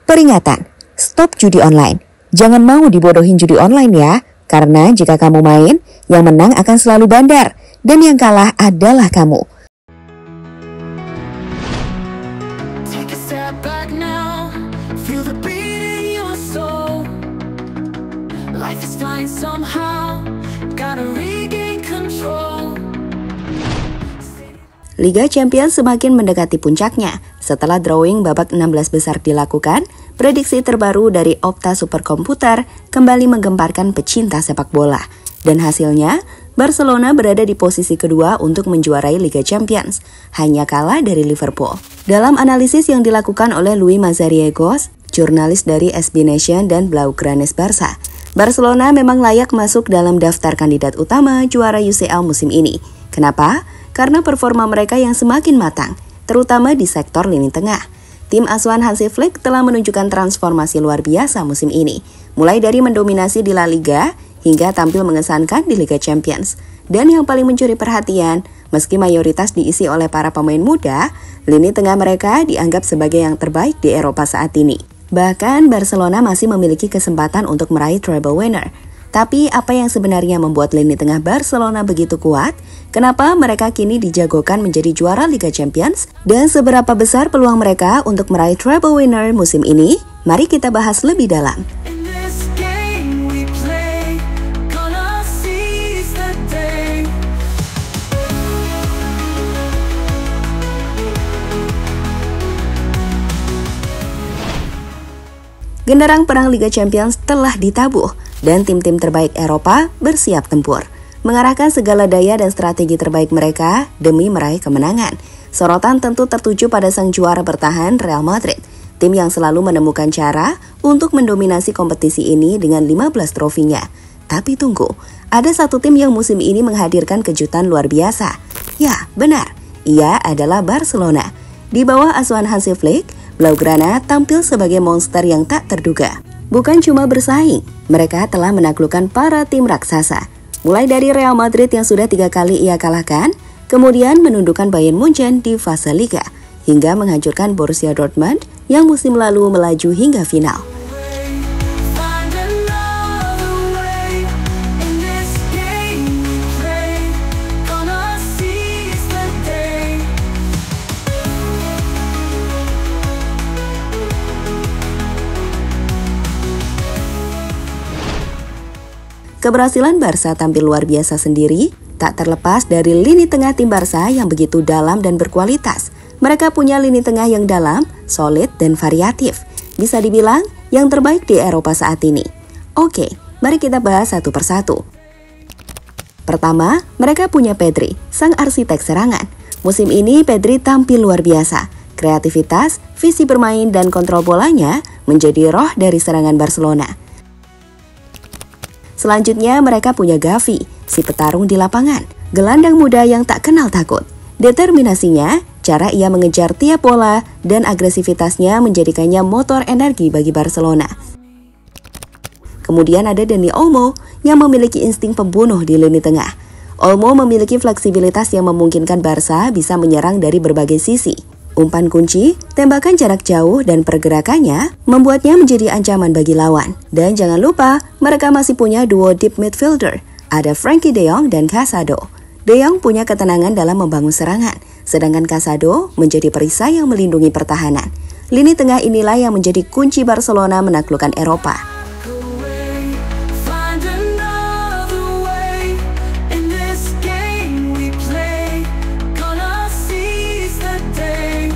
Peringatan, stop judi online. Jangan mau dibodohin judi online ya, karena jika kamu main, yang menang akan selalu bandar, dan yang kalah adalah kamu. Take a step back now, feel the beat in your soul. Life is flying somehow, gotta regain control. Liga Champions semakin mendekati puncaknya. Setelah drawing babak 16 besar dilakukan, prediksi terbaru dari Opta Superkomputer kembali menggemparkan pecinta sepak bola. Dan hasilnya, Barcelona berada di posisi kedua untuk menjuarai Liga Champions, hanya kalah dari Liverpool. Dalam analisis yang dilakukan oleh Luis Mazariegos, jurnalis dari SB Nation dan Blaugranes Barça, Barcelona memang layak masuk dalam daftar kandidat utama juara UCL musim ini. Kenapa? Karena performa mereka yang semakin matang, terutama di sektor lini tengah. Tim asuhan Hansi Flick telah menunjukkan transformasi luar biasa musim ini, mulai dari mendominasi di La Liga hingga tampil mengesankan di Liga Champions. Dan yang paling mencuri perhatian, meski mayoritas diisi oleh para pemain muda, lini tengah mereka dianggap sebagai yang terbaik di Eropa saat ini. Bahkan Barcelona masih memiliki kesempatan untuk meraih treble winner. Tapi apa yang sebenarnya membuat lini tengah Barcelona begitu kuat? Kenapa mereka kini dijagokan menjadi juara Liga Champions? Dan seberapa besar peluang mereka untuk meraih treble winner musim ini? Mari kita bahas lebih dalam. In this game we play, gonna seize the day. Genderang perang Liga Champions telah ditabuh dan tim-tim terbaik Eropa bersiap tempur, mengarahkan segala daya dan strategi terbaik mereka demi meraih kemenangan. Sorotan tentu tertuju pada sang juara bertahan Real Madrid, tim yang selalu menemukan cara untuk mendominasi kompetisi ini dengan 15 trofinya. Tapi tunggu, ada satu tim yang musim ini menghadirkan kejutan luar biasa. Ya, benar, ia adalah Barcelona. Di bawah asuhan Hansi Flick, Blaugrana tampil sebagai monster yang tak terduga. Bukan cuma bersaing, mereka telah menaklukkan para tim raksasa. Mulai dari Real Madrid yang sudah 3 kali ia kalahkan, kemudian menundukkan Bayern Munchen di fase Liga, hingga menghancurkan Borussia Dortmund yang musim lalu melaju hingga final. Find another way. In this game we play, gonna seize the day. Keberhasilan Barca tampil luar biasa sendiri tak terlepas dari lini tengah tim Barca yang begitu dalam dan berkualitas. Mereka punya lini tengah yang dalam, solid, dan variatif. Bisa dibilang yang terbaik di Eropa saat ini. Oke, mari kita bahas satu persatu. Pertama, mereka punya Pedri, sang arsitek serangan. Musim ini Pedri tampil luar biasa. Kreativitas, visi bermain, dan kontrol bolanya menjadi roh dari serangan Barcelona. Selanjutnya mereka punya Gavi, si petarung di lapangan. Gelandang muda yang tak kenal takut. Determinasinya, cara ia mengejar tiap bola, dan agresivitasnya menjadikannya motor energi bagi Barcelona. Kemudian ada Dani Olmo yang memiliki insting pembunuh di lini tengah. Olmo memiliki fleksibilitas yang memungkinkan Barca bisa menyerang dari berbagai sisi. Umpan kunci, tembakan jarak jauh, dan pergerakannya membuatnya menjadi ancaman bagi lawan. Dan jangan lupa, mereka masih punya duo deep midfielder. Ada Frenkie de Jong dan Casado. De Jong punya ketenangan dalam membangun serangan, sedangkan Casado menjadi perisai yang melindungi pertahanan. Lini tengah inilah yang menjadi kunci Barcelona menaklukkan Eropa. Find another way. In this game we play, gonna seize the day.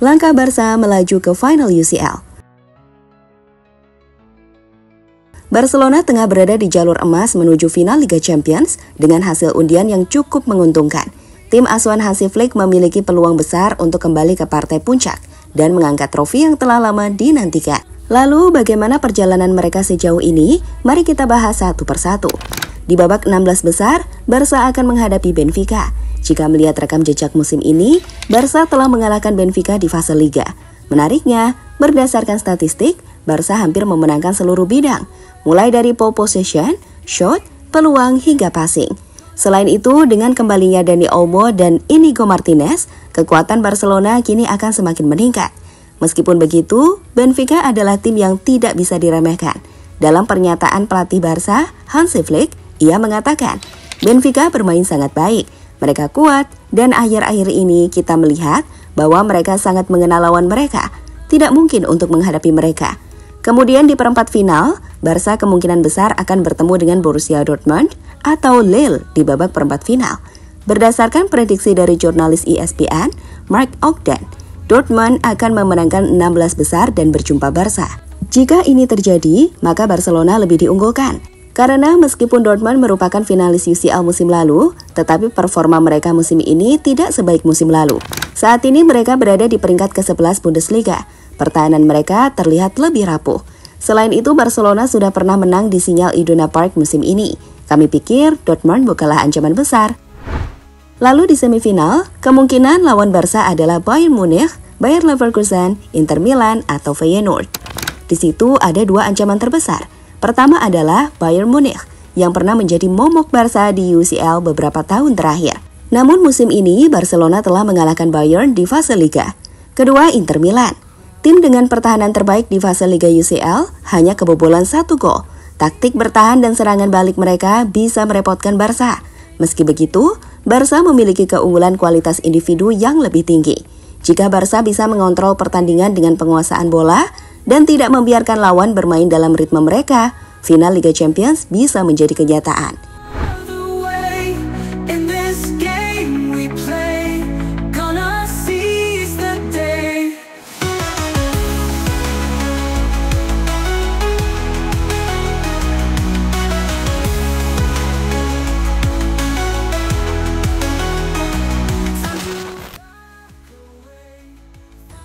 Langkah Barca melaju ke final UCL. Barcelona tengah berada di jalur emas menuju final Liga Champions dengan hasil undian yang cukup menguntungkan. Tim asuhan Hansi Flick memiliki peluang besar untuk kembali ke partai puncak dan mengangkat trofi yang telah lama dinantikan. Lalu bagaimana perjalanan mereka sejauh ini? Mari kita bahas satu persatu. Di babak 16 besar, Barca akan menghadapi Benfica. Jika melihat rekam jejak musim ini, Barca telah mengalahkan Benfica di fase Liga. Menariknya, berdasarkan statistik, Barca hampir memenangkan seluruh bidang, mulai dari pole possession, shot, peluang hingga passing. Selain itu, dengan kembalinya Dani Olmo dan Inigo Martinez, kekuatan Barcelona kini akan semakin meningkat. Meskipun begitu, Benfica adalah tim yang tidak bisa diremehkan. Dalam pernyataan pelatih Barca, Hansi Flick, ia mengatakan, Benfica bermain sangat baik, mereka kuat, dan akhir-akhir ini kita melihat bahwa mereka sangat mengenal lawan mereka. Tidak mungkin untuk menghadapi mereka. Kemudian di perempat final, Barca kemungkinan besar akan bertemu dengan Borussia Dortmund atau Lille di babak perempat final. Berdasarkan prediksi dari jurnalis ESPN, Mark Ogden, Dortmund akan memenangkan 16 besar dan berjumpa Barca. Jika ini terjadi, maka Barcelona lebih diunggulkan. Karena meskipun Dortmund merupakan finalis UCL musim lalu, tetapi performa mereka musim ini tidak sebaik musim lalu. Saat ini mereka berada di peringkat ke-11 Bundesliga. Pertahanan mereka terlihat lebih rapuh. Selain itu, Barcelona sudah pernah menang di Signal Iduna Park musim ini. Kami pikir Dortmund bukanlah ancaman besar. Lalu di semifinal, kemungkinan lawan Barca adalah Bayern Munich, Bayer Leverkusen, Inter Milan, atau Feyenoord. Di situ ada dua ancaman terbesar. Pertama adalah Bayern Munich, yang pernah menjadi momok Barca di UCL beberapa tahun terakhir. Namun musim ini, Barcelona telah mengalahkan Bayern di fase Liga. Kedua, Inter Milan. Tim dengan pertahanan terbaik di fase Liga UCL hanya kebobolan 1 gol. Taktik bertahan dan serangan balik mereka bisa merepotkan Barca. Meski begitu, Barca memiliki keunggulan kualitas individu yang lebih tinggi. Jika Barca bisa mengontrol pertandingan dengan penguasaan bola dan tidak membiarkan lawan bermain dalam ritme mereka, final Liga Champions bisa menjadi kenyataan.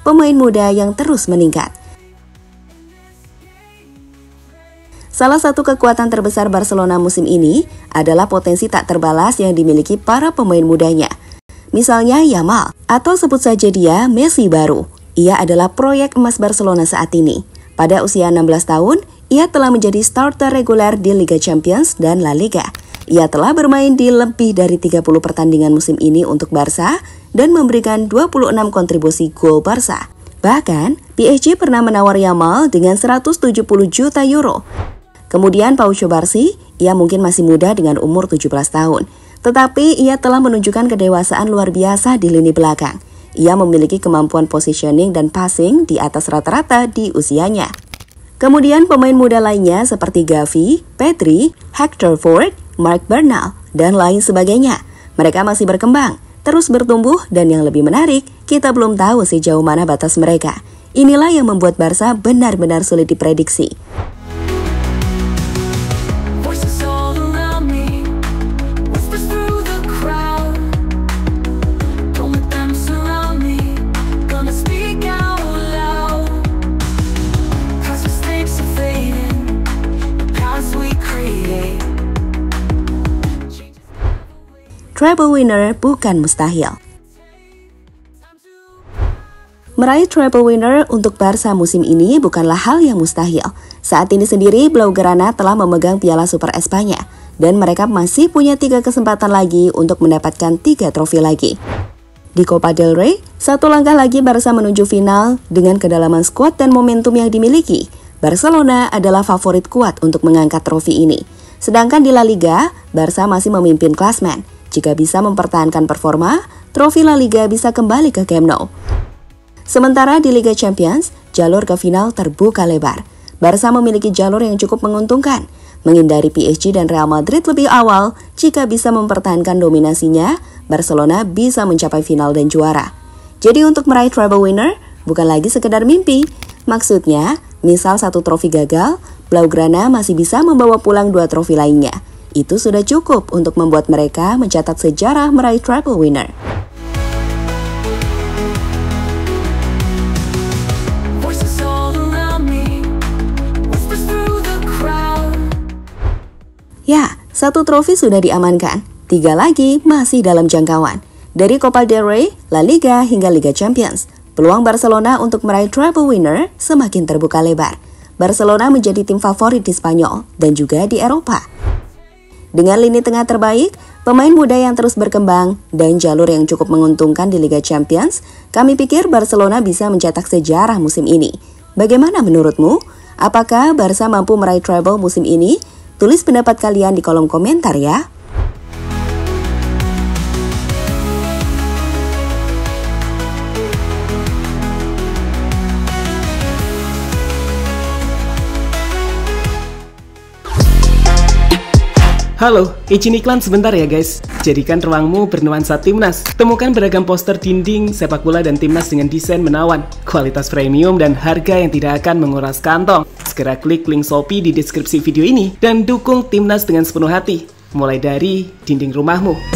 Pemain muda yang terus meningkat. Salah satu kekuatan terbesar Barcelona musim ini adalah potensi tak terbalas yang dimiliki para pemain mudanya. Misalnya Yamal, atau sebut saja dia Messi baru. Ia adalah proyek emas Barcelona saat ini. Pada usia 16 tahun, ia telah menjadi starter reguler di Liga Champions dan La Liga. Ia telah bermain di lebih dari 30 pertandingan musim ini untuk Barca dan memberikan 26 kontribusi gol Barca. Bahkan, PSG pernah menawar Yamal dengan 170 juta euro. Kemudian Pau Cubarsí, ia mungkin masih muda dengan umur 17 tahun. Tetapi ia telah menunjukkan kedewasaan luar biasa di lini belakang. Ia memiliki kemampuan positioning dan passing di atas rata-rata di usianya. Kemudian pemain muda lainnya seperti Gavi, Pedri, Hector Ford, Marc Bernal, dan lain sebagainya. Mereka masih berkembang, terus bertumbuh, dan yang lebih menarik, kita belum tahu sejauh mana batas mereka. Inilah yang membuat Barca benar-benar sulit diprediksi. Treble winner bukan mustahil. Meraih treble winner untuk Barca musim ini bukanlah hal yang mustahil. Saat ini sendiri Blaugrana telah memegang Piala Super Espanya dan mereka masih punya 3 kesempatan lagi untuk mendapatkan 3 trofi lagi. Di Copa del Rey, 1 langkah lagi Barca menuju final dengan kedalaman skuad dan momentum yang dimiliki. Barcelona adalah favorit kuat untuk mengangkat trofi ini. Sedangkan di La Liga, Barca masih memimpin klasmen. Jika bisa mempertahankan performa, trofi La Liga bisa kembali ke Camp Nou. Sementara di Liga Champions, jalur ke final terbuka lebar. Barca memiliki jalur yang cukup menguntungkan, menghindari PSG dan Real Madrid lebih awal. Jika bisa mempertahankan dominasinya, Barcelona bisa mencapai final dan juara. Jadi untuk meraih treble winner, bukan lagi sekedar mimpi. Maksudnya, misal 1 trofi gagal, Blaugrana masih bisa membawa pulang 2 trofi lainnya. Itu sudah cukup untuk membuat mereka mencatat sejarah meraih treble winner. Ya, 1 trofi sudah diamankan, 3 lagi masih dalam jangkauan. Dari Copa del Rey, La Liga hingga Liga Champions, peluang Barcelona untuk meraih treble winner semakin terbuka lebar. Barcelona menjadi tim favorit di Spanyol dan juga di Eropa. Dengan lini tengah terbaik, pemain muda yang terus berkembang, dan jalur yang cukup menguntungkan di Liga Champions, kami pikir Barcelona bisa mencetak sejarah musim ini. Bagaimana menurutmu? Apakah Barca mampu meraih treble musim ini? Tulis pendapat kalian di kolom komentar ya. Halo, izin iklan sebentar ya guys. Jadikan ruangmu bernuansa timnas. Temukan beragam poster dinding, sepak bola dan timnas dengan desain menawan, kualitas premium dan harga yang tidak akan menguras kantong. Segera klik link Shopee di deskripsi video ini dan dukung timnas dengan sepenuh hati. Mulai dari dinding rumahmu.